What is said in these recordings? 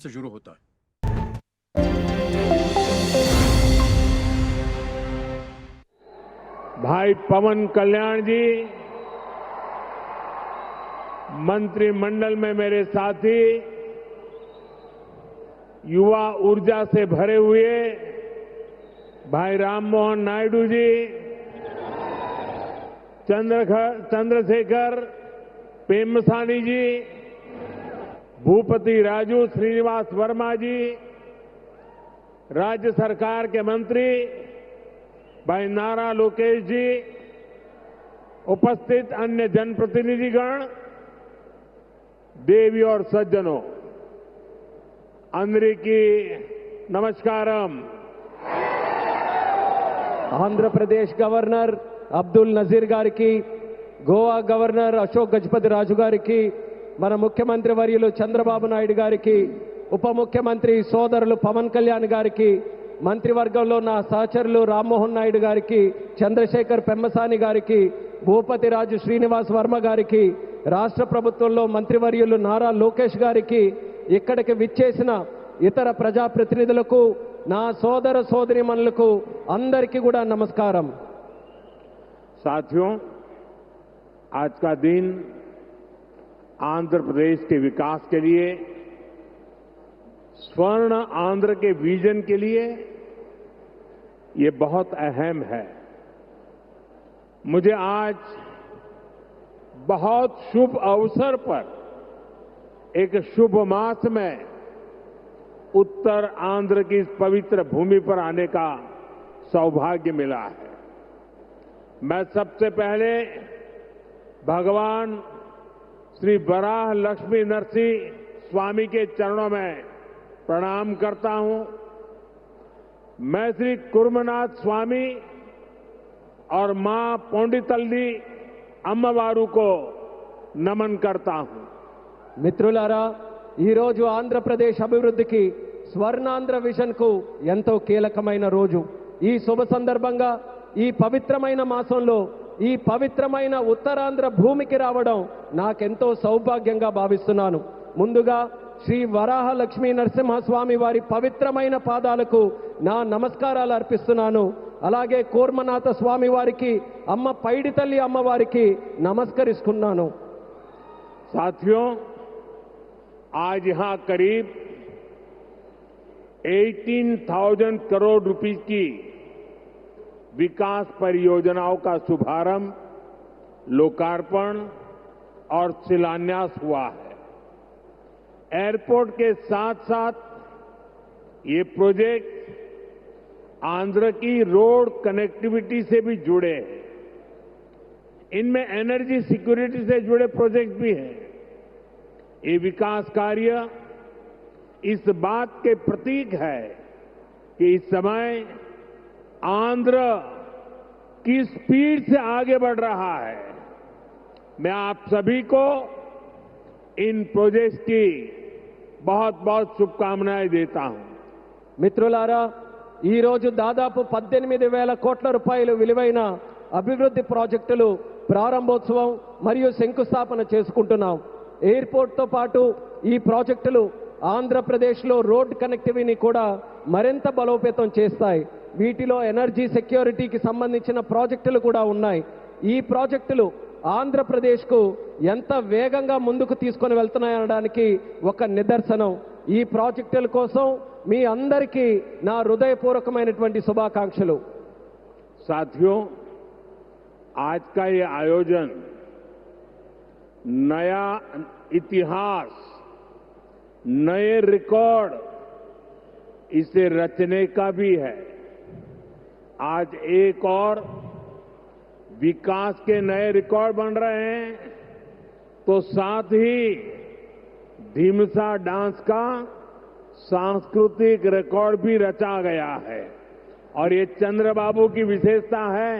से शुरू होता है। भाई पवन कल्याण जी, मंत्रिमंडल में मेरे साथी, युवा ऊर्जा से भरे हुए भाई राममोहन नायडू जी, चंद्रशेखर पेम्मसानी जी, भूपति राजू श्रीनिवास वर्मा जी, राज्य सरकार के मंत्री भाई नारा लोकेश जी, उपस्थित अन्य जनप्रतिनिधिगण, देवी और सज्जनों, अंदरिकी नमस्कारम। ఆంధ్రప్రదేశ్ గవర్నర్ అబ్దుల్ నజీర్ గారికి, గోవా గవర్నర్ అశోక్ గజపతి రాజు గారికి, మన ముఖ్యమంత్రి వర్యులు చంద్రబాబు నాయుడు గారికి, ఉప ముఖ్యమంత్రి సోదరులు పవన్ కళ్యాణ్ గారికి, మంత్రివర్గంలో నా సహచరులు రామ్మోహన్ నాయుడు గారికి, చంద్రశేఖర్ పెమ్మసాని గారికి, భూపతి రాజు శ్రీనివాస్ వర్మ గారికి, రాష్ట్ర ప్రభుత్వంలో మంత్రివర్యులు నారా లోకేష్ గారికి, ఇక్కడికి విచ్చేసిన ఇతర ప్రజాప్రతినిధులకు, నా సోదర సోదరీమణులకు అందరికీ కూడా నమస్కారం। साथियों, आज का दिन आंध्र प्रदेश के विकास के लिए, स्वर्ण आंध्र के विजन के लिए ये बहुत अहम है। मुझे आज बहुत शुभ अवसर पर एक शुभ मास में उत्तर आंध्र की इस पवित्र भूमि पर आने का सौभाग्य मिला है। मैं सबसे पहले भगवान श्री वराह लक्ष्मी नरसिंह स्वामी के चरणों में प्रणाम करता हूं। मैं श्री कुर्मनाथ स्वामी और मां पोंडितल्ली अम्मवारू को नमन करता हूं। మిత్రులారా, ఈరోజు ఆంధ్రప్రదేశ్ అభివృద్ధికి స్వర్ణాంధ్ర విజన్కు ఎంతో కీలకమైన రోజు। ఈ శుభ సందర్భంగా ఈ పవిత్రమైన మాసంలో ఈ పవిత్రమైన ఉత్తరాంధ్ర భూమికి రావడం నాకెంతో సౌభాగ్యంగా భావిస్తున్నాను। ముందుగా శ్రీ వరాహ లక్ష్మీ నరసింహస్వామి వారి పవిత్రమైన పాదాలకు నా నమస్కారాలు అర్పిస్తున్నాను। అలాగే కూర్మనాథ స్వామి వారికి, అమ్మ పైడితల్లి అమ్మవారికి నమస్కరిస్తున్నాను। साथियों, आज यहां करीब 18,000 करोड़ रुपए की विकास परियोजनाओं का शुभारंभ, लोकार्पण और शिलान्यास हुआ है। एयरपोर्ट के साथ साथ ये प्रोजेक्ट आंध्र की रोड कनेक्टिविटी से भी जुड़े हैं। इनमें एनर्जी सिक्योरिटी से जुड़े प्रोजेक्ट भी हैं। ये विकास कार्य इस बात के प्रतीक है कि इस समय आंध्र की स्पीड से आगे बढ़ रहा है। मैं आप सभी को इन प्रोजेक्ट्स की बहुत बहुत शुभकामनाएं देता हूं। మిత్రులారా, ఈ రోజు దాదాపు 18,000 కోట్ల రూపాయలు విలువైన అభివృద్ధి ప్రాజెక్టులు ప్రారంభోత్సవం మరియు శంకుస్థాపన చేసుకుంటున్నాం। ఎయిర్పోర్ట్తో పాటు ఈ ప్రాజెక్టులు ఆంధ్రప్రదేశ్లో రోడ్ కనెక్టివిటీని కూడా మరింత బలోపేతం చేస్తాయి। వీటిలో ఎనర్జీ సెక్యూరిటీకి సంబంధించిన ప్రాజెక్టులు కూడా ఉన్నాయి। ఈ ప్రాజెక్టులు ఆంధ్రప్రదేశ్కు ఎంత వేగంగా ముందుకు తీసుకొని వెళ్తున్నాయనడానికి ఒక నిదర్శనం। ఈ ప్రాజెక్టుల కోసం మీ అందరికీ నా హృదయపూర్వకమైనటువంటి శుభాకాంక్షలు। साथियों, आज का ये आयोजन नया इतिहास, नए रिकॉर्ड इसे रचने का भी है। आज एक और विकास के नए रिकॉर्ड बन रहे हैं, तो साथ ही ढीमसा डांस का सांस्कृतिक रिकॉर्ड भी रचा गया है। और ये चंद्रबाबू की विशेषता है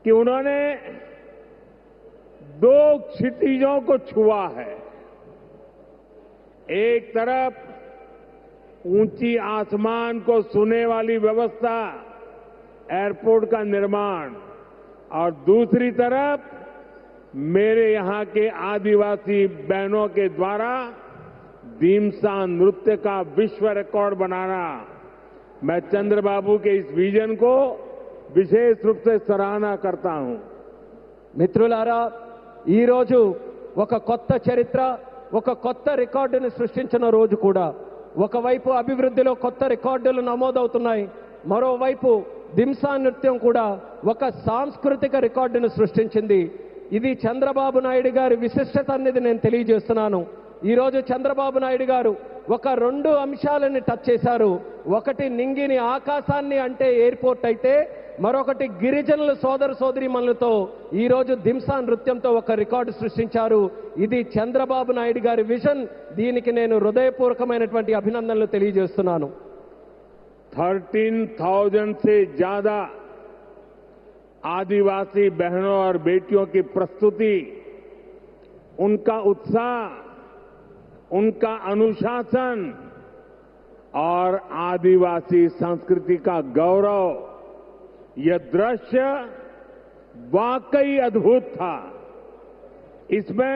कि उन्होंने 2 क्षितिजों को छुआ है। एक तरफ ऊंची आसमान को छूने वाली व्यवस्था, एयरपोर्ट का निर्माण, और दूसरी तरफ मेरे यहां के आदिवासी बहनों के द्वारा दीमसा नृत्य का विश्व रिकॉर्ड बनाना, मैं चंद्रबाबू के इस विजन को विशेष रूप से सराहना करता हूं। మిత్రులారా, ఈ రోజు ఒక కొత్త చరిత్ర, ఒక కొత్త రికార్డుని సృష్టించిన రోజు కూడా. ఒకవైపు అభివృద్ధిలో కొత్త రికార్డులు నమోదవుతున్నాయి, మరోవైపు దింసా నృత్యం కూడా ఒక సాంస్కృతిక రికార్డును సృష్టించింది. ఇది చంద్రబాబు నాయుడు గారి విశిష్టత అనేది నేను తెలియజేస్తున్నాను. ఈరోజు చంద్రబాబు నాయుడు గారు ఒక రెండు అంశాలని టచ్ చేశారు. ఒకటి నింగిని ఆకాశాన్ని అంటే ఎయిర్పోర్ట్ అయితే, మరొకటి గిరిజనుల సోదర సోదరీమణులతో ఈరోజు దింసా నృత్యంతో ఒక రికార్డు సృష్టించారు. ఇది చంద్రబాబు నాయుడు గారి విజన్. దీనికి నేను హృదయపూర్వకమైనటువంటి అభినందనలు తెలియజేస్తున్నాను. 13,000 से ज्यादा आदिवासी बहनों और बेटियों की प्रस्तुति, उनका उत्साह, उनका अनुशासन और आदिवासी संस्कृति का गौरव, यह दृश्य वाकई अद्भुत था। इसमें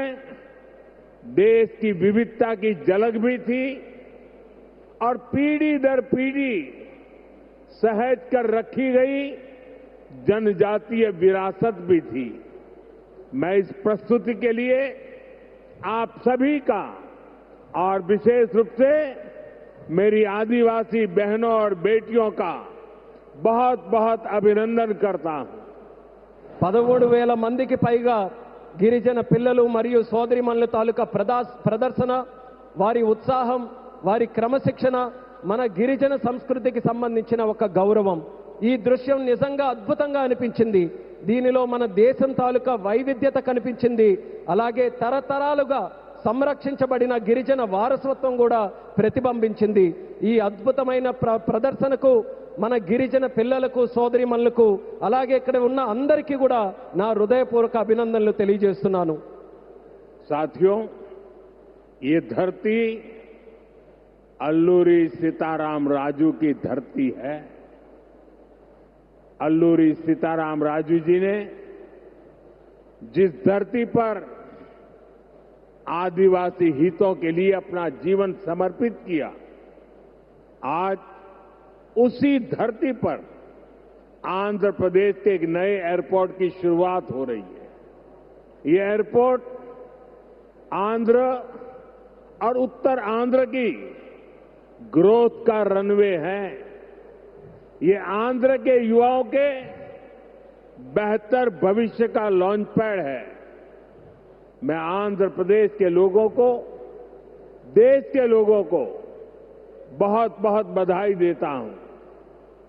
देश की विविधता की झलक भी थी और पीढ़ी दर पीढ़ी सहेज कर रखी गई जनजातीय विरासत भी थी। मैं इस प्रस्तुति के लिए आप सभी का और विशेष रूप से मेरी आदिवासी बहनों और बेटियों का बहुत बहुत अभिनंदन करता हूं. 13,000 మందికి పైగా గిరిజన పిల్లలు మరియు సోదరిమణుల తాలూకా ప్రదర్శన, వారి ఉత్సాహం, వారి క్రమశిక్షణ మన గిరిజన సంస్కృతికి సంబంధించిన ఒక గౌరవం. ఈ దృశ్యం నిజంగా అద్భుతంగా అనిపించింది. దీనిలో మన దేశం తాలూకా వైవిధ్యత కనిపించింది. అలాగే తరతరాలుగా సంరక్షించబడిన గిరిజన వారసత్వం కూడా ప్రతిబింబించింది. ఈ అద్భుతమైన ప్రదర్శనకు మన గిరిజన పిల్లలకు, సోదరిమణులకు, అలాగే ఇక్కడ ఉన్న అందరికీ కూడా నా హృదయపూర్వక అభినందనలు తెలియజేస్తున్నాను. साथियों, ये धरती अल्लूरी सीताराम राजू की धरती है. अल्लूरी सीताराम राजू जी ने जिस धरती पर आदिवासी हितों के लिए अपना जीवन समर्पित किया, आज उसी धरती पर आंध्र प्रदेश के एक नए एयरपोर्ट की शुरुआत हो रही है. ये एयरपोर्ट आंध्र और उत्तर आंध्र की ग्रोथ का रनवे है. ये आंध्र के युवाओं के बेहतर भविष्य का लॉन्च पैड है. मैं आंध्र प्रदेश के लोगों को, देश के लोगों को बहुत बहुत बधाई देता हूं.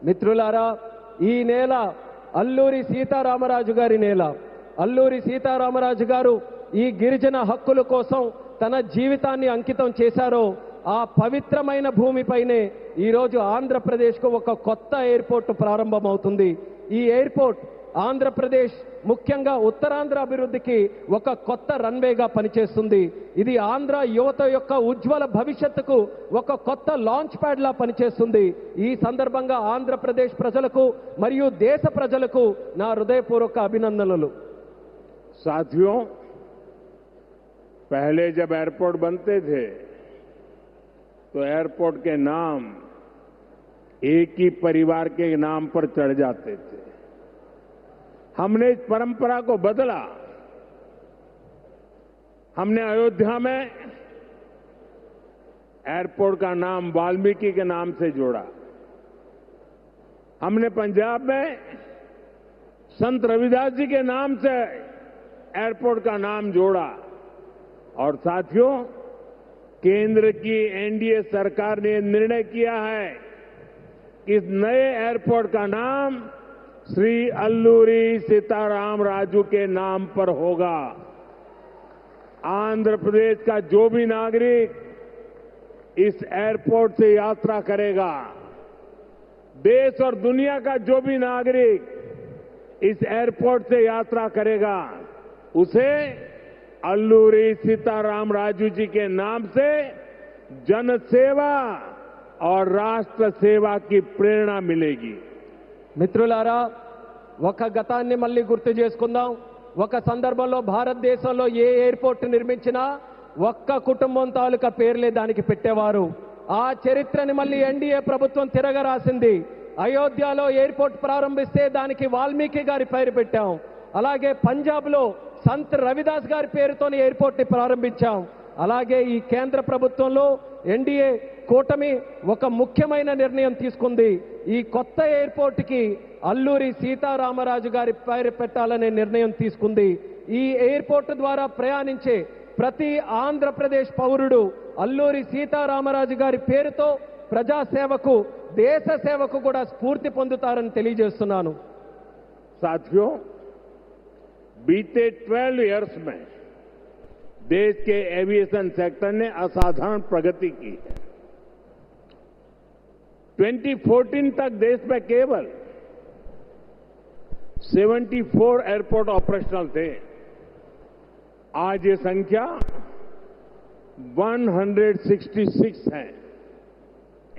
మిత్రులారా, ఈ నేల అల్లూరి సీతారామరాజు గారి నేల. అల్లూరి సీతారామరాజు గారు ఈ గిరిజన హక్కుల కోసం తన జీవితాన్ని అంకితం చేశారో ఆ పవిత్రమైన భూమిపైనే ఈరోజు ఆంధ్రప్రదేశ్కు ఒక కొత్త ఎయిర్పోర్ట్ ప్రారంభమవుతుంది. ఈ ఎయిర్పోర్ట్ ఆంధ్రప్రదేశ్, ముఖ్యంగా ఉత్తరాంధ్ర అభివృద్ధికి ఒక కొత్త రన్వేగా పనిచేస్తుంది. ఇది ఆంధ్ర యువత యొక్క ఉజ్వల భవిష్యత్తుకు ఒక కొత్త లాంచ్ ప్యాడ్ లా పనిచేస్తుంది. ఈ సందర్భంగా ఆంధ్రప్రదేశ్ ప్రజలకు మరియు దేశ ప్రజలకు నా హృదయపూర్వక అభినందనలు. साथियों, पहले जब एयरपोर्ट बनते थे तो एयरपोर्ट के नाम एक ही परिवार के नाम पर चढ़ जाते थे. हमने इस परंपरा को बदला. हमने अयोध्या में एयरपोर्ट का नाम वाल्मीकि के नाम से जोड़ा. हमने पंजाब में संत रविदास जी के नाम से एयरपोर्ट का नाम जोड़ा. और साथियों, केंद्र की एनडीए सरकार ने निर्णय किया है कि इस नए एयरपोर्ट का नाम श्री अल्लूरी सीताराम राजू के नाम पर होगा. आंध्र प्रदेश का जो भी नागरिक इस एयरपोर्ट से यात्रा करेगा, देश और दुनिया का जो भी नागरिक इस एयरपोर्ट से यात्रा करेगा, उसे अल्लूरी सीताराम राजू जी के नाम से जनसेवा और राष्ट्र सेवा की प्रेरणा मिलेगी. మిత్రులారా, ఒక గతాన్ని మళ్ళీ గుర్తు చేసుకుందాం. ఒక సందర్భంలో భారతదేశంలో ఏ ఎయిర్పోర్ట్ నిర్మించినా ఒక్క కుటుంబం తాలూకా పేర్లే దానికి పెట్టేవారు. ఆ చరిత్రని మళ్ళీ ఎన్డీఏ ప్రభుత్వం తిరగరాసింది. అయోధ్యలో ఎయిర్పోర్ట్ ప్రారంభిస్తే దానికి వాల్మీకి గారి పేరు పెట్టాం. అలాగే పంజాబ్లో సంత్ రవిదాస్ గారి పేరుతోని ఎయిర్పోర్ట్ ని ప్రారంభించాం. అలాగే ఈ కేంద్ర ప్రభుత్వంలో ఎన్డీఏ కూటమి ఒక ముఖ్యమైన నిర్ణయం తీసుకుంది. ఈ కొత్త ఎయిర్పోర్ట్ కి అల్లూరి సీతారామరాజు గారి పేరు పెట్టాలనే నిర్ణయం తీసుకుంది. ఈ ఎయిర్పోర్ట్ ద్వారా ప్రయాణించే ప్రతి ఆంధ్రప్రదేశ్ పౌరుడు అల్లూరి సీతారామరాజు గారి పేరుతో ప్రజాసేవకు, దేశ సేవకు కూడా స్ఫూర్తి పొందుతారని తెలియజేస్తున్నాను. साथियों, बीते 12 इयर्स में देश के एविएशन सेक्टर ने असाधारण प्रगति की है। 2014 तक देश में केवल 74 एयरपोर्ट ऑपरेशनल थे। आज ये संख्या 166 है।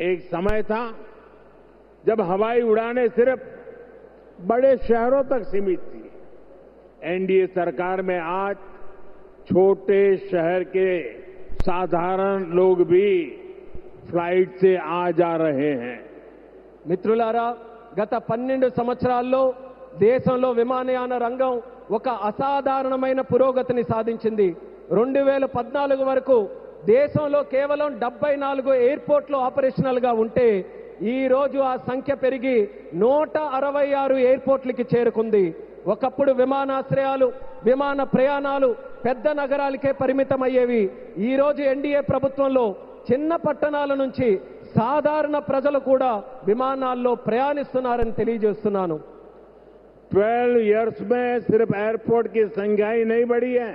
एक समय था जब हवाई उड़ानें सिर्फ बड़े शहरों तक सीमित थी। एनडीए सरकार में आज छोटे शहर के साधारण लोग भी फ्लाइट से आ जा रहे हैं। మిత్రులారా, గత 12 సంవత్సరాల్లో దేశంలో విమానయాన రంగం ఒక అసాధారణమైన పురోగతిని సాధించింది. 2014 వరకు దేశంలో కేవలం 74 ఎయిర్పోర్ట్లు ఆపరేషనల్ గా ఉంటే ఈ రోజు ఆ సంఖ్య పెరిగి 166 ఎయిర్పోర్ట్లకి చేరుకుంది. ఒకప్పుడు విమానాశ్రయాలు, విమాన ప్రయాణాలు పెద్ద నగరాలకే పరిమితమయ్యేవి. ఈ రోజు ఎన్డీఏ ప్రభుత్వంలో చిన్న పట్టణాల నుంచి సాధారణ ప్రజలు కూడా విమానాల్లో ప్రయాణిస్తున్నారని తెలియజేస్తున్నాను. 12 इयर्स में सिर्फ एयरपोर्ट की संख्या ही नहीं बढ़ी है।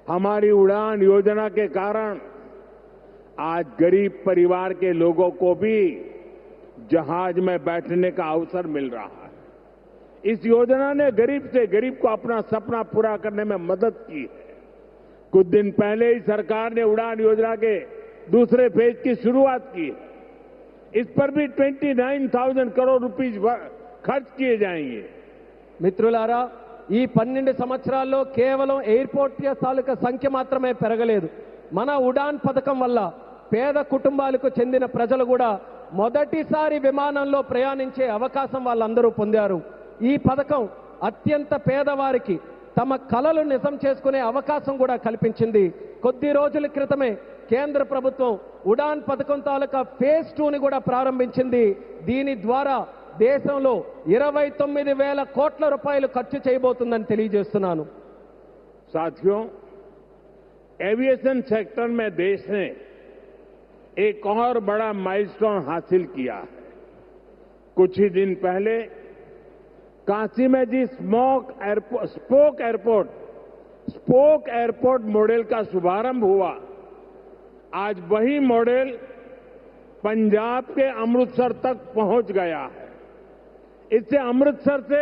हमारी उड़ान योजना के कारण आज गरीब परिवार के लोगों को भी जहाज में बैठने का अवसर मिल रहा है। इस योजना ने गरीब से गरीब को अपना सपना पूरा करने में मदद की है। कुछ दिन पहले ही सरकार ने उड़ान योजना के दूसरे फेज की शुरुआत की है। इस पर भी 29,000 करोड़ रुपीज खर्च किए जाएंगे। మిత్రులారా, ఈ 12 సంవత్సరాల్లో కేవలం ఎయిర్పోర్ట్ తాలూకా సంఖ్య మాత్రమే పెరగలేదు. మన ఉడాన్ పథకం వల్ల పేద కుటుంబాలకు చెందిన ప్రజలు కూడా మొదటిసారి విమానంలో ప్రయాణించే అవకాశం వాళ్ళందరూ పొందారు. ఈ పథకం అత్యంత పేదవారికి తమ కలలు నిజం చేసుకునే అవకాశం కూడా కల్పించింది. కొద్ది రోజుల క్రితమే కేంద్ర ప్రభుత్వం ఉడాన్ పథకం తాలూకా ఫేజ్ 2ని కూడా ప్రారంభించింది. దీని ద్వారా దేశంలో 29,000 కోట్ల రూపాయలు ఖర్చు చేయబోతుందని తెలియజేస్తున్నాను. साथियों, एविएशन सेक्टर में देश ने एक और बड़ा माइलस्टोन हासिल किया है। कुछ ही दिन पहले काशी में जी स्पोक एयरपोर्ट मॉडल का शुभारंभ हुआ। आज वही मॉडल पंजाब के अमृतसर तक पहुंच गया है। इससे अमृतसर से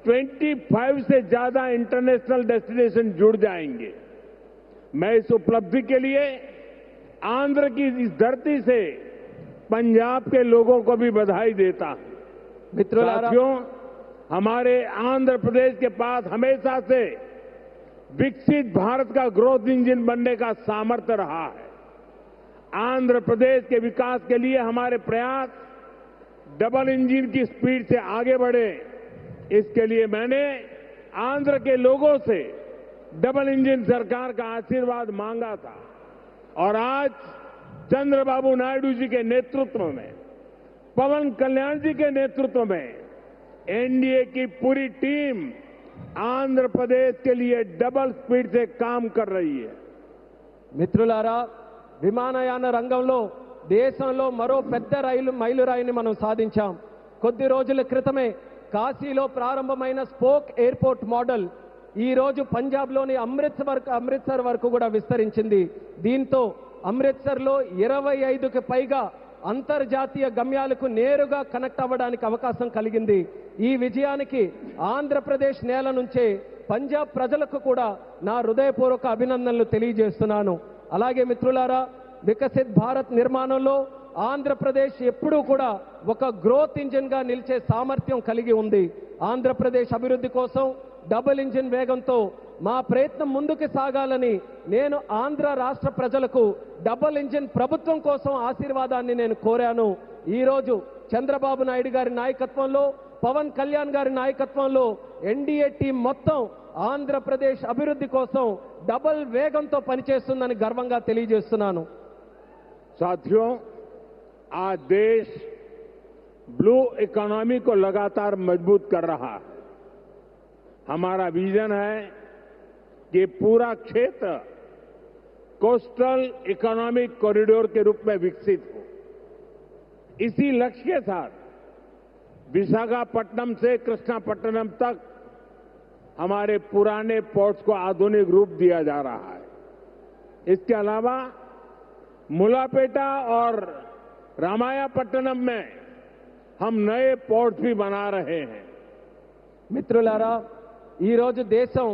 25 से ज्यादा इंटरनेशनल डेस्टिनेशन जुड़ जाएंगे। मैं इस उपलब्धि के लिए आंध्र की इस धरती से पंजाब के लोगों को भी बधाई देता हूं। साथियों, हमारे आंध्र प्रदेश के पास हमेशा से विकसित भारत का ग्रोथ इंजन बनने का सामर्थ्य रहा है। आंध्र प्रदेश के विकास के लिए हमारे प्रयास डबल इंजन की स्पीड से आगे बढ़े। इसके लिए मैंने आंध्र के लोगों से डबल इंजन सरकार का आशीर्वाद मांगा था और आज चंद्रबाबू नायडू जी के नेतृत्व में, पवन कल्याण जी के नेतृत्व में एनडीए की पूरी टीम आंध्र प्रदेश के लिए डबल स्पीड से काम कर रही है। మిత్రులారా, విమానయాన రంగంలో దేశంలో మరో పెద్ద మైలురాయిని మనం సాధించాం. కొద్ది రోజుల క్రితమే కాశీలో ప్రారంభమైన స్పోక్ ఎయిర్పోర్ట్ మోడల్ ఈ రోజు పంజాబ్లోని అమృత్సర్ వరకు కూడా విస్తరించింది. దీంతో అమృత్సర్లో 25కి పైగా అంతర్జాతీయ గమ్యాలకు నేరుగా కనెక్ట్ అవ్వడానికి అవకాశం కలిగింది. ఈ విజయానికి ఆంధ్రప్రదేశ్ నేల నుంచే పంజాబ్ ప్రజలకు కూడా నా హృదయపూర్వక అభినందనలు తెలియజేస్తున్నాను. అలాగే మిత్రులారా, వికసిత్ భారత్ నిర్మాణంలో ఆంధ్రప్రదేశ్ ఎప్పుడూ కూడా ఒక గ్రోత్ ఇంజిన్ గా నిలిచే సామర్థ్యం కలిగి ఉంది. ఆంధ్రప్రదేశ్ అభివృద్ధి కోసం డబుల్ ఇంజిన్ వేగంతో మా ప్రయత్నం ముందుకు సాగాలని నేను ఆంధ్ర రాష్ట్ర ప్రజలకు డబుల్ ఇంజిన్ ప్రభుత్వం కోసం ఆశీర్వాదాన్ని నేను కోరాను. ఈ రోజు చంద్రబాబు నాయుడు గారి నాయకత్వంలో, పవన్ కళ్యాణ్ గారి నాయకత్వంలో ఎన్డీఏ టీం మొత్తం ఆంధ్రప్రదేశ్ అభివృద్ధి కోసం డబుల్ వేగంతో పనిచేస్తుందని గర్వంగా తెలియజేస్తున్నాను. साथियों, आज देश ब्लू इकोनॉमी को लगातार मजबूत कर रहा है. हमारा विजन है कि पूरा क्षेत्र कोस्टल इकोनॉमिक कॉरिडोर के रूप में विकसित हो. इसी लक्ष्य के साथ विशाखापट्टनम से कृष्णापट्टनम तक हमारे पुराने पोर्ट्स को आधुनिक रूप दिया जा रहा है. इसके अलावा मुलापेटा और रामायापट्टनम में हम नए पोर्ट्स भी बना रहे हैं. మిత్రులారా, ఈ రోజు దేశం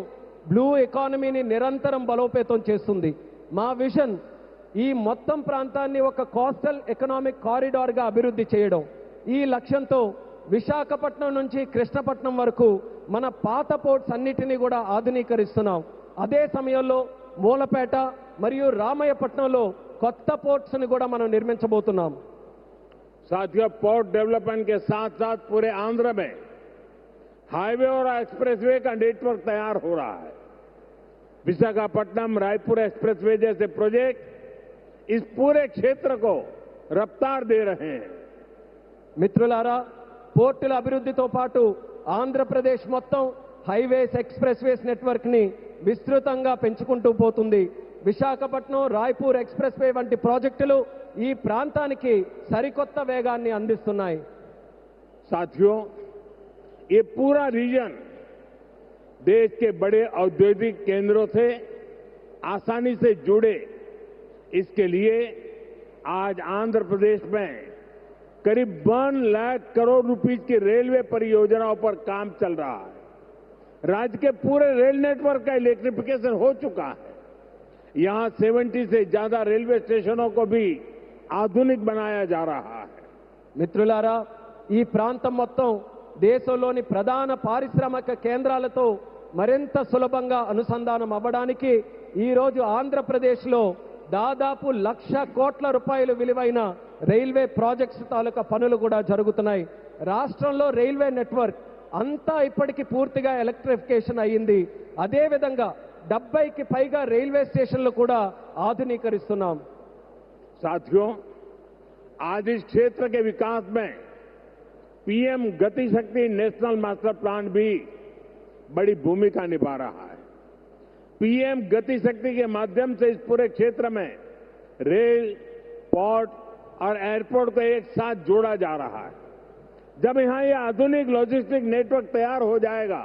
బ్లూ ఎకానమీని నిరంతరం బలోపేతం చేస్తుంది. మా విజన్ ఈ మొత్తం ప్రాంతాన్ని ఒక కోస్టల్ ఎకనామిక్ కారిడార్గా అభివృద్ధి చేయడం. ఈ లక్ష్యంతో విశాఖపట్నం నుంచి కృష్ణపట్నం వరకు మన పాత పోర్ట్స్ అన్నిటినీ కూడా ఆధునీకరిస్తున్నాం. అదే సమయంలో మూలపేట మరియు రామయ్యపట్నంలో కొత్త పోర్ట్స్ ని కూడా మనం నిర్మించబోతున్నాం. साथियों, पोर्ट डेवलपमेंट के साथ साथ पूरे आंध्र में हाईवे और एक्सप्रेसवे का नेटवर्क तैयार हो रहा है. विशाखापट्टनम रायपुर एक्सप्रेसवे जैसे प्रोजेक्ट इस पूरे क्षेत्र को रफ्तार दे रहे हैं. మిత్రులారా, పోర్టుల అభివృద్ధితో పాటు ఆంధ్రప్రదేశ్ మొత్తం హైవేస్, ఎక్స్ప్రెస్వేస్ నెట్వర్క్ ని విస్తృతంగా పెంచుకుంటూ పోతుంది. విశాఖపట్నం రాయ్పూర్ ఎక్స్ప్రెస్ వే వంటి ప్రాజెక్టులు ఈ ప్రాంతానికి సరికొత్త వేగాన్ని అందిస్తున్నాయి. साथियों, ये पूरा रीजन देश के बड़े औद्योगिक केंद्रों से आसानी से जुड़े, इसके लिए आज आंध्र प्रदेश में करीब 1 लाख करोड़ रुपए की रेलवे परियोजनाओं पर काम चल रहा है. राज्य के पूरे रेल नेटवर्क का इलेक्ट्रिफिकेशन हो चुका है. यहां 70 से ज्यादा रेलवे स्टेशनों को भी आधुनिक बनाया जा रहा है. మిత్రులారా, ఈ ప్రాంతం మొత్తం దేశంలోని ప్రధాన పారిశ్రామిక కేంద్రాలతో మరింత సులభంగా అనుసంధానం అవ్వడానికి ఈ రోజు ఆంధ్రప్రదేశ్లో దాదాపు 1,00,000 కోట్ల రూపాయలు విలువైన రైల్వే ప్రాజెక్ట్స్ తాలూకా పనులు కూడా జరుగుతున్నాయి. రాష్ట్రంలో రైల్వే నెట్వర్క్ అంతా ఇప్పటికీ పూర్తిగా ఎలక్ట్రిఫికేషన్ అయ్యింది. అదేవిధంగా 70కి పైగా రైల్వే స్టేషన్లు కూడా ఆధునీకరిస్తున్నాం. साथियों, आज इस क्षेत्र के विकास में पीएम गति शक्ति नेशनल मास्टर प्लान भी बड़ी भूमिका निभा रहा है. पीएम गति शक्ति के माध्यम से इस पूरे क्षेत्र में रेल, पोर्ट और एयरपोर्ट को एक साथ जोड़ा जा रहा है. जब यहां ये आधुनिक लॉजिस्टिक नेटवर्क तैयार हो जाएगा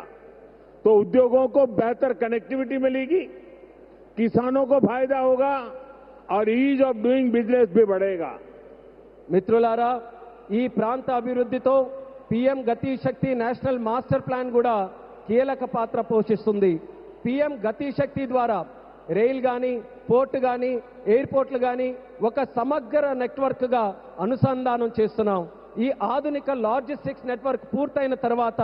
तो उद्योगों को बेहतर कनेक्टिविटी मिलेगी, किसानों को फायदा होगा और ईज ऑफ डूइंग बिजनेस भी बढ़ेगा. మిత్రులారా, ఈ ప్రాంత అభివృద్ధితో పీఎం గతి శక్తి నేషనల్ మాస్టర్ ప్లాన్ కూడా కీలక పాత్ర పోషిస్తుంది. పీఎం గతి శక్తి ద్వారా రైల్ కానీ, పోర్టు కానీ, ఎయిర్పోర్ట్లు కానీ ఒక సమగ్ర నెట్వర్క్ గా అనుసంధానం చేస్తున్నాం. ఈ ఆధునిక లాజిస్టిక్స్ నెట్వర్క్ పూర్తయిన తర్వాత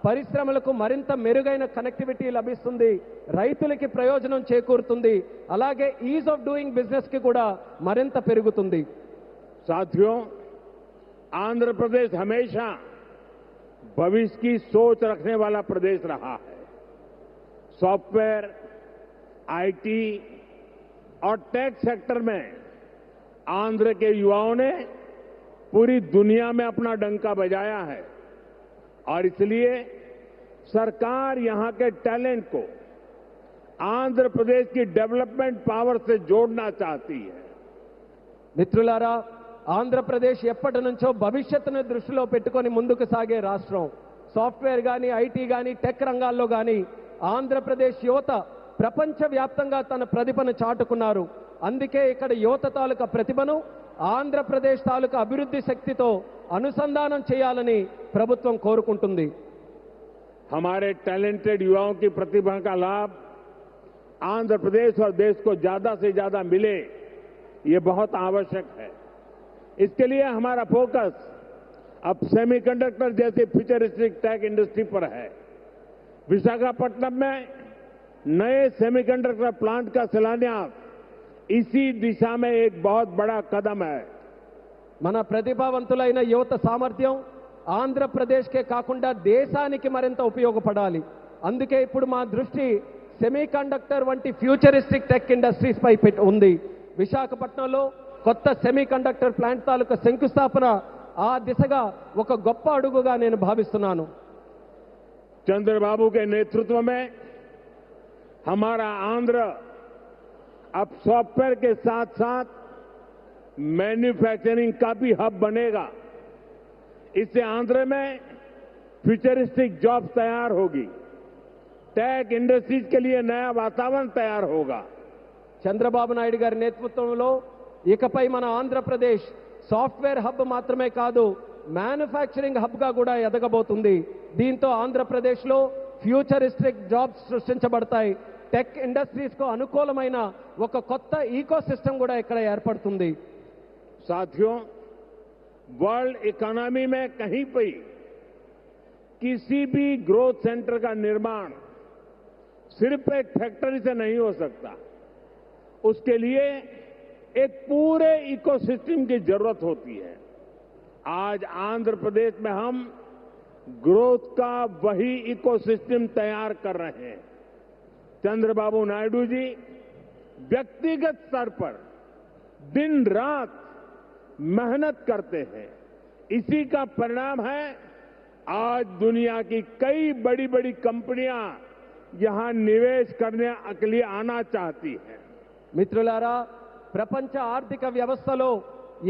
పరిశ్రమలకు మరింత మెరుగైన కనెక్టివిటీ లభిస్తుంది, రైతులకి ప్రయోజనం చేకూరుతుంది, అలాగే ఈజ్ ఆఫ్ డూయింగ్ బిజినెస్ కి కూడా మరింత పెరుగుతుంది. साथियों, आंध्र प्रदेश हमेशा भविष्य की सोच रखने वाला प्रदेश रहा है. सॉफ्टवेयर, आईटी और टेक सेक्टर में आंध्र के युवाओं ने पूरी दुनिया में अपना डंका बजाया है और इसलिए सरकार यहां के टैलेंट को आंध्र प्रदेश की डेवलपमेंट पावर से जोड़ना चाहती है. మిత్రులారా, ఆంధ్రప్రదేశ్ ఎప్పటి నుంచో భవిష్యత్తును దృష్టిలో పెట్టుకొని ముందుకు సాగే రాష్ట్రం. సాఫ్ట్వేర్ కానీ, ఐటీ కానీ, టెక్ రంగాల్లో కానీ ఆంధ్రప్రదేశ్ యువత ప్రపంచవ్యాప్తంగా తన ప్రతిభను చాటుకున్నారు. అందుకే ఇక్కడ యువత తాలూకా ప్రతిభను ఆంధ్రప్రదేశ్ తాలూకా అభివృద్ధి శక్తితో అనుసంధానం చేయాలని ప్రభుత్వం కోరుకుంటుంది. हमारे टैलेंटेड युवाओं की प्रतिभा का लाभ आंध्र प्रदेश और देश को ज्यादा से ज्यादा मिले, ये बहुत आवश्यक है. इसके लिए हमारा फोकस अब सेमीकंडक्टर जैसी फ्यूचरिस्टिक टेक इंडस्ट्री पर है. विशाखापट्टनम में नए सेमीकंडक्टर प्लांट का शिलान्यास इसी दिशा में एक बहुत बड़ा कदम है। మన ప్రతిభావంతులైన యువత సామర్థ్యం ఆంధ్రప్రదేశ్కే కాకుండా దేశానికి మరింత ఉపయోగపడాలి. అందుకే ఇప్పుడు మా దృష్టి సెమీ కండక్టర్ వంటి ఫ్యూచరిస్టిక్ టెక్ ఇండస్ట్రీస్ పై ఉంది. విశాఖపట్నంలో కొత్త సెమీ కండక్టర్ ప్లాంట్ తాలూకా శంకుస్థాపన ఆ దిశగా ఒక గొప్ప అడుగుగా నేను భావిస్తున్నాను. चंद्रबाबू के नेतृत्व में हमारा आंध्र अब सॉफ्टवेयर के साथ साथ मैन्युफैक्चरिंग का भी हब बनेगा। इससे आंध्र में फ्यूचरिस्टिक जॉब्स तैयार होगी, टेक इंडस्ट्रीज के लिए नया वातावरण तैयार होगा। చంద్రబాబు నాయుడు గారి నేతృత్వంలో ఇకపై మన ఆంధ్రప్రదేశ్ సాఫ్ట్వేర్ హబ్ మాత్రమే కాదు, మ్యానుఫ్యాక్చరింగ్ హబ్ గా కూడా ఎదగబోతుంది. దీంతో ఆంధ్రప్రదేశ్లో ఫ్యూచరిస్టిక్ జాబ్స్ సృష్టించబడతాయి. టెక్ ఇండస్ట్రీస్ కు అనుకూలమైన ఒక కొత్త ఈకో సిస్టమ్ కూడా ఇక్కడ ఏర్పడుతుంది. साथियों, वर्ल्ड इकोनॉमी में कहीं भी किसी भी ग्रोथ सेंटर का निर्माण सिर्फ एक फैक्ट्री से नहीं हो सकता। उसके लिए एक पूरे इकोसिस्टम की जरूरत होती है। आज आंध्र प्रदेश में हम ग्रोथ का वही इकोसिस्टम तैयार कर रहे हैं। चंद्रबाबू नायडू जी व्यक्तिगत स्तर पर दिन रात मेहनत करते हैं। इसी का परिणाम है आज दुनिया की कई बड़ी बड़ी कंपनियां यहां निवेश करने के लिए आना चाहती हैं। మిత్రులారా, ప్రపంచ ఆర్థిక వ్యవస్థలో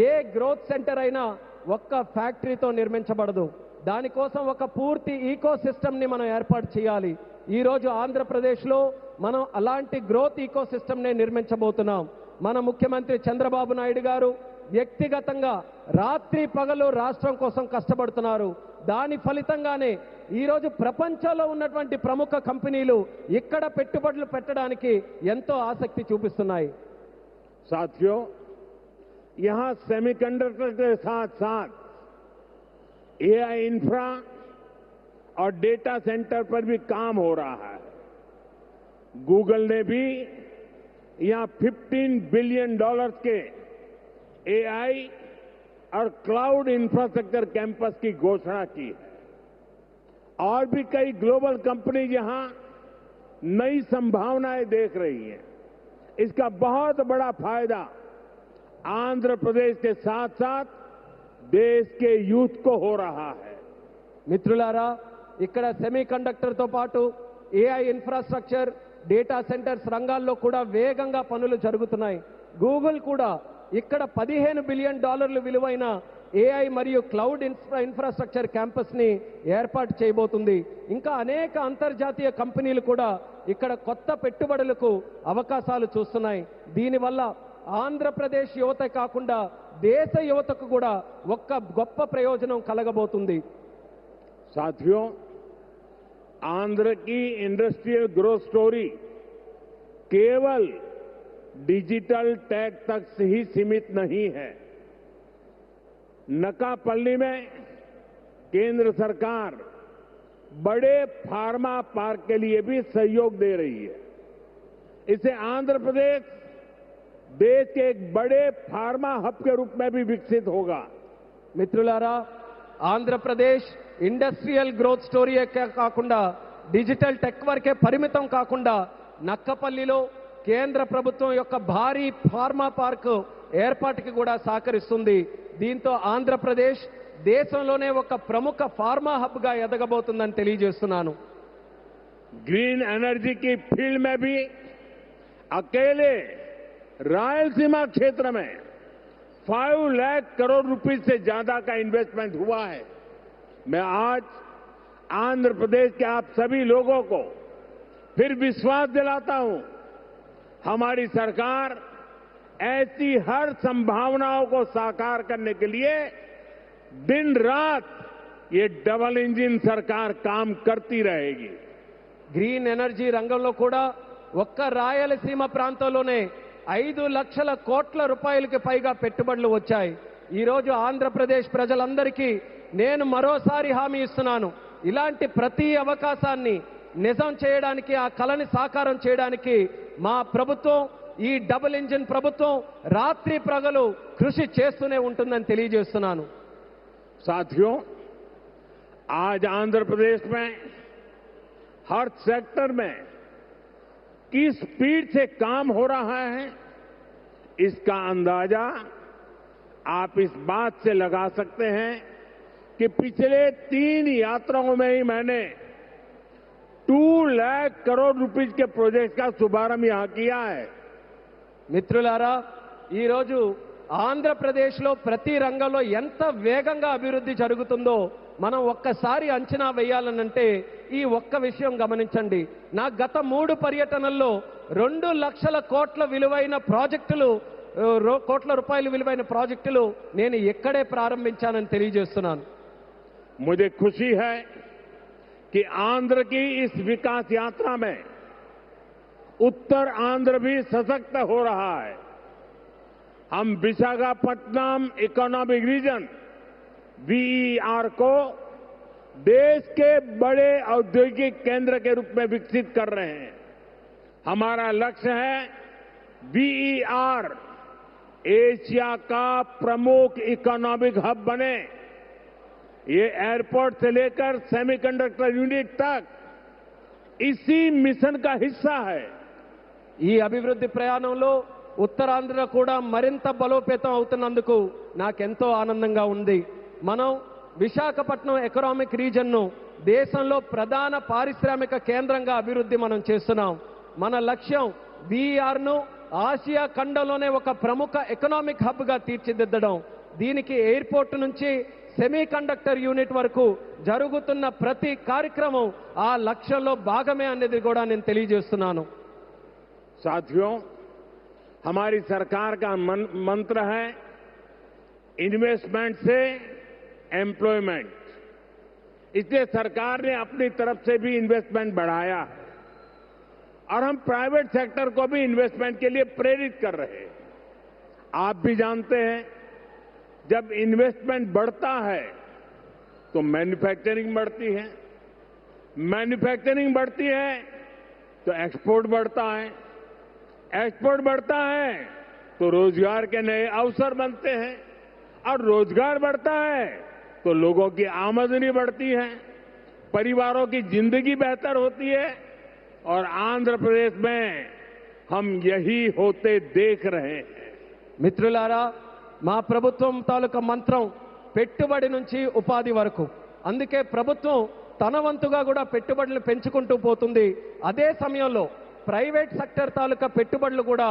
ఏ గ్రోత్ సెంటర్ అయినా ఒక్క ఫ్యాక్టరీతో నిర్మించబడదు. దానికోసం ఒక పూర్తి ఈకో సిస్టమ్ ని మనం ఏర్పాటు చేయాలి. ఈ రోజు ఆంధ్రప్రదేశ్లో మనం అలాంటి గ్రోత్ ఈకో సిస్టమ్ ని నిర్మించబోతున్నాం. మన ముఖ్యమంత్రి చంద్రబాబు నాయుడు గారు వ్యక్తిగతంగా రాత్రి పగలు రాష్ట్రం కోసం కష్టపడుతున్నారు. దాని ఫలితంగానే ఈ రోజు ప్రపంచంలో ఉన్నటువంటి ప్రముఖ కంపెనీలు ఇక్కడ పెట్టుబడులు పెట్టడానికి ఎంతో ఆసక్తి చూపిస్తున్నాయి. साथियों, यहां सेमीकंडक्टर के साथ साथ एआई इंफ्रा और डेटा सेंटर पर भी काम हो रहा है। गूगल ने भी यहां $15 बिलियन के एआई और क्लाउड इंफ्रास्ट्रक्चर कैंपस की घोषणा की है। और भी कई ग्लोबल कंपनी यहां नई संभावनाएं देख रही हैं। इसका बहुत बड़ा फायदा आंध्र प्रदेश के साथ साथ देश के यूथ को हो रहा है। మిత్రులారా, ఇక్కడ సెమీ కండక్టర్ తో పాటు ఏఐ ఇన్ఫ్రాస్ట్రక్చర్, డేటా సెంటర్స్ రంగాల్లో కూడా వేగంగా పనులు జరుగుతున్నాయి. గూగుల్ కూడా ఇక్కడ $15 బిలియన్ విలువైన ఏఐ మరియు క్లౌడ్ ఇన్ఫ్రాస్ట్రక్చర్ క్యాంపస్ ని ఏర్పాటు చేయబోతుంది. ఇంకా అనేక అంతర్జాతీయ కంపెనీలు కూడా ఇక్కడ కొత్త పెట్టుబడులకు అవకాశాలు చూస్తున్నాయి. దీనివల్ల ఆంధ్రప్రదేశ్ యువత కాకుండా దేశ యువతకు కూడా ఒక్క గొప్ప ప్రయోజనం కలగబోతుంది. साथियों, आंध्र की इंडस्ट्रियल ग्रोथ स्टोरी केवल डिजिटल टेक तक से ही सीमित नहीं है। नकापल्ली में केंद्र सरकार बड़े फार्मा पार्क के लिए भी सहयोग दे रही है। इससे आंध्र प्रदेश देश के एक बड़े फार्मा हब के रूप में भी विकसित होगा। మిత్రులారా, ఆంధ్రప్రదేశ్ ఇండస్ట్రియల్ గ్రోత్ స్టోరీ కాకుండా డిజిటల్ టెక్ వరకే పరిమితం కాకుండా నక్కపల్లిలో కేంద్ర ప్రభుత్వం యొక్క భారీ ఫార్మా పార్క్ ఏర్పాటుకి కూడా సహకరిస్తుంది. దీంతో ఆంధ్రప్రదేశ్ దేశంలోనే ఒక ప్రముఖ ఫార్మా హబ్ గా ఎదగబోతుందని తెలియజేస్తున్నాను. ग्रीन एनर्जी की फील्ड में भी अकेले रायलसीमा क्षेत्र में 5 लाख करोड़ रुपए से ज्यादा का इन्वेस्टमेंट हुआ है। मैं आज आंध्र प्रदेश के आप सभी लोगों को फिर विश्वास दिलाता हूं, हमारी सरकार ऐसी हर संभावनाओं को साकार करने के लिए दिन रात ये डबल इंजन सरकार काम करती रहेगी। గ్రీన్ ఎనర్జీ రంగంలో కూడా ఒక్క రాయలసీమ ప్రాంతంలోనే 5 లక్షల కోట్ల రూపాయలకి పైగా పెట్టుబడులు వచ్చాయి. ఈ రోజు ఆంధ్రప్రదేశ్ ప్రజలందరికీ నేను మరోసారి హామీ ఇస్తున్నాను, ఇలాంటి ప్రతి అవకాశాన్ని నిజం చేయడానికి, ఆ కలని సాకారం చేయడానికి మా ప్రభుత్వం, ఈ డబుల్ ఇంజిన్ ప్రభుత్వం రాత్రి ప్రగలు కృషి చేస్తూనే ఉంటుందని తెలియజేస్తున్నాను. साथियों, आज आंध्र प्रदेश में हर सेक्टर में किस स्पीड से काम हो रहा है, इसका अंदाजा आप इस बात से लगा सकते हैं कि पिछले 3 यात्राओं में ही मैंने 2 लाख करोड़ रुपीस के प्रोजेक्ट का शुभारंभ यहां किया है. మిత్రులారా, ఈరోజు ఆంధ్రప్రదేశ్లో ప్రతి రంగంలో ఎంత వేగంగా అభివృద్ధి జరుగుతుందో మనం ఒక్కసారి అంచనా వేయాలనంటే ఈ ఒక్క విషయం గమనించండి. నా గత 3 పర్యటనల్లో 2 లక్షల కోట్ల విలువైన ప్రాజెక్టులు, కోట్ల రూపాయల విలువైన ప్రాజెక్టులు నేను ఇక్కడే ప్రారంభించానని తెలియజేస్తున్నాను. मुझे खुशी है कि आंध्र की इस विकास यात्रा में उत्तर आंध्र भी सशक्त हो रहा है. हम विशाखापट्टनम इकोनॉमिक रीजन वीईआर को देश के बड़े औद्योगिक केंद्र के रूप में विकसित कर रहे हैं. हमारा लक्ष्य है वीईआर एशिया का प्रमुख इकोनॉमिक हब बने. ये एयरपोर्ट से लेकर सेमीकंडक्टर यूनिट तक इसी मिशन का हिस्सा है. ఈ అభివృద్ధి ప్రయాణంలో ఉత్తరాంధ్ర కూడా మరింత బలోపేతం అవుతున్నందుకు నాకెంతో ఆనందంగా ఉంది. మనం విశాఖపట్నం ఎకనామిక్ రీజన్ను దేశంలో ప్రధాన పారిశ్రామిక కేంద్రంగా అభివృద్ధి మనం చేస్తున్నాం. మన లక్ష్యం వీఆర్ను ఆసియా ఖండంలోనే ఒక ప్రముఖ ఎకనామిక్ హబ్గా తీర్చిదిద్దడం. దీనికి ఎయిర్పోర్ట్ నుంచి సెమీ కండక్టర్ యూనిట్ వరకు జరుగుతున్న ప్రతి కార్యక్రమం ఆ లక్ష్యంలో భాగమే అనేది కూడా నేను తెలియజేస్తున్నాను. साथियों, हमारी सरकार का मंत्र है इन्वेस्टमेंट से एम्प्लॉयमेंट. इसलिए सरकार ने अपनी तरफ से भी इन्वेस्टमेंट बढ़ाया है और हम प्राइवेट सेक्टर को भी इन्वेस्टमेंट के लिए प्रेरित कर रहे हैं. आप भी जानते हैं, जब इन्वेस्टमेंट बढ़ता है तो मैन्युफैक्चरिंग बढ़ती है, मैन्युफैक्चरिंग बढ़ती है तो एक्सपोर्ट बढ़ता है, एक्सपोर्ट बढ़ता है तो रोजगार के नए अवसर बनते हैं और रोजगार बढ़ता है तो लोगों की आमदनी बढ़ती है, परिवारों की जिंदगी बेहतर होती है और आंध्र प्रदेश में हम यही होते देख रहे हैं. మిత్రులారా, మా ప్రభుత్వం తాలూకా మంత్రం పెట్టుబడి నుంచి ఉపాధి వరకు. అందుకే ప్రభుత్వం తన వంతుగా కూడా పెట్టుబడులు పెంచుకుంటూ పోతుంది. అదే సమయంలో ప్రైవేట్ సెక్టర్ తాలూకా పెట్టుబడులు కూడా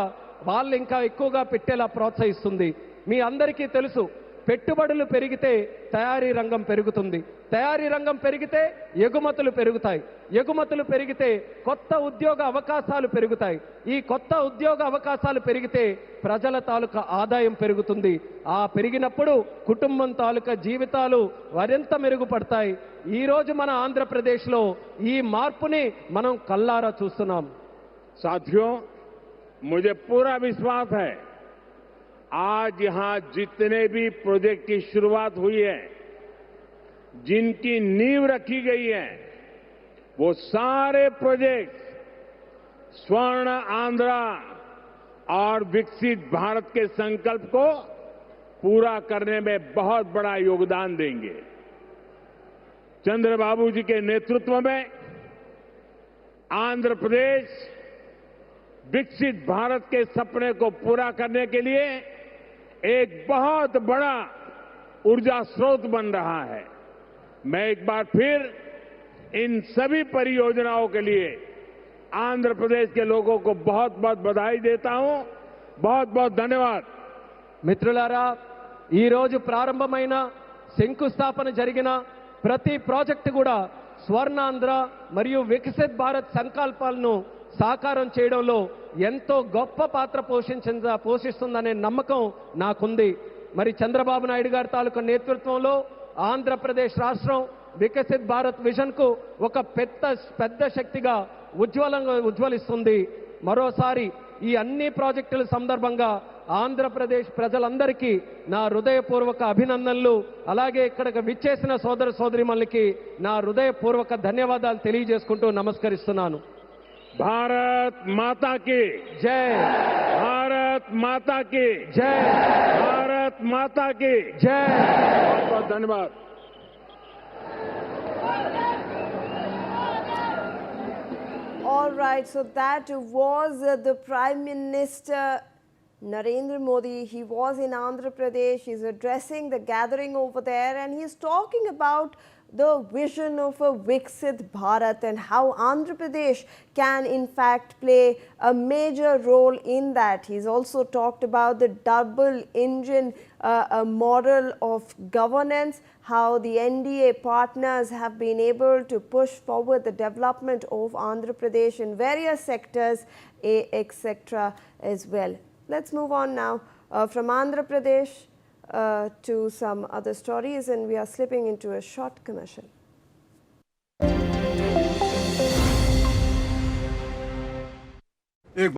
వాళ్ళు ఇంకా ఎక్కువగా పెట్టేలా ప్రోత్సహిస్తుంది. మీ అందరికీ తెలుసు, పెట్టుబడులు పెరిగితే తయారీ రంగం పెరుగుతుంది, తయారీ రంగం పెరిగితే ఎగుమతులు పెరుగుతాయి, ఎగుమతులు పెరిగితే కొత్త ఉద్యోగ అవకాశాలు పెరుగుతాయి, ఈ కొత్త ఉద్యోగ అవకాశాలు పెరిగితే ప్రజల తాలూకా ఆదాయం పెరుగుతుంది. ఆ పెరిగినప్పుడు కుటుంబం తాలూకా జీవితాలు మరింత మెరుగుపడతాయి. ఈ రోజు మన ఆంధ్రప్రదేశ్లో ఈ మార్పుని మనం కల్లారా చూస్తున్నాం. साथियों, मुझे पूरा विश्वास है आज यहां जितने भी प्रोजेक्ट की शुरुआत हुई है, जिनकी नींव रखी गई है, वो सारे प्रोजेक्ट स्वर्ण आंध्रा और विकसित भारत के संकल्प को पूरा करने में बहुत बड़ा योगदान देंगे. चंद्रबाबू जी के नेतृत्व में आंध्र प्रदेश विकसित भारत के सपने को पूरा करने के लिए एक बहुत बड़ा ऊर्जा स्रोत बन रहा है. मैं एक बार फिर इन सभी परियोजनाओं के लिए आंध्र प्रदेश के लोगों को बहुत बहुत बधाई देता हूं. बहुत बहुत धन्यवाद. మిత్రులారా, ఈ రోజు ప్రారంభమైన శంకుస్థాపన జరిగిన ప్రతి ప్రాజెక్టు కూడా స్వర్ణాంధ్ర మరియు వికసిత్ భారత్ సంకల్పాలను సాకారం చేయడంలో ఎంతో గొప్ప పాత్ర పోషిస్తుందనే నమ్మకం నాకుంది. మరి చంద్రబాబు నాయుడు గారి తాలూకా నేతృత్వంలో ఆంధ్రప్రదేశ్ రాష్ట్రం వికసిత్ భారత్ విజన్ కు ఒక పెద్ద శక్తిగా ఉజ్వలిస్తుంది. మరోసారి ఈ అన్ని ప్రాజెక్టుల సందర్భంగా ఆంధ్రప్రదేశ్ ప్రజలందరికీ నా హృదయపూర్వక అభినందనలు, అలాగే ఇక్కడికి విచ్చేసిన సోదర సోదరిమణులకి నా హృదయపూర్వక ధన్యవాదాలు తెలియజేసుకుంటూ నమస్కరిస్తున్నాను. भारत माता की జై, भारत माता की జై, भारत माता की జై. बहुत बहुत धन्यवाद. All right, so that was the Prime Minister Narendra Modi. He was in Andhra Pradesh. He's addressing the gathering over there, and he's talking about the vision of a Viksit Bharat and how Andhra Pradesh can in fact play a major role in that. He's also talked about the double engine model of governance, how the NDA partners have been able to push forward the development of Andhra Pradesh in various sectors, etc. as well. Let's move on now from Andhra Pradesh to some other stories, and we are slipping into a short commercial.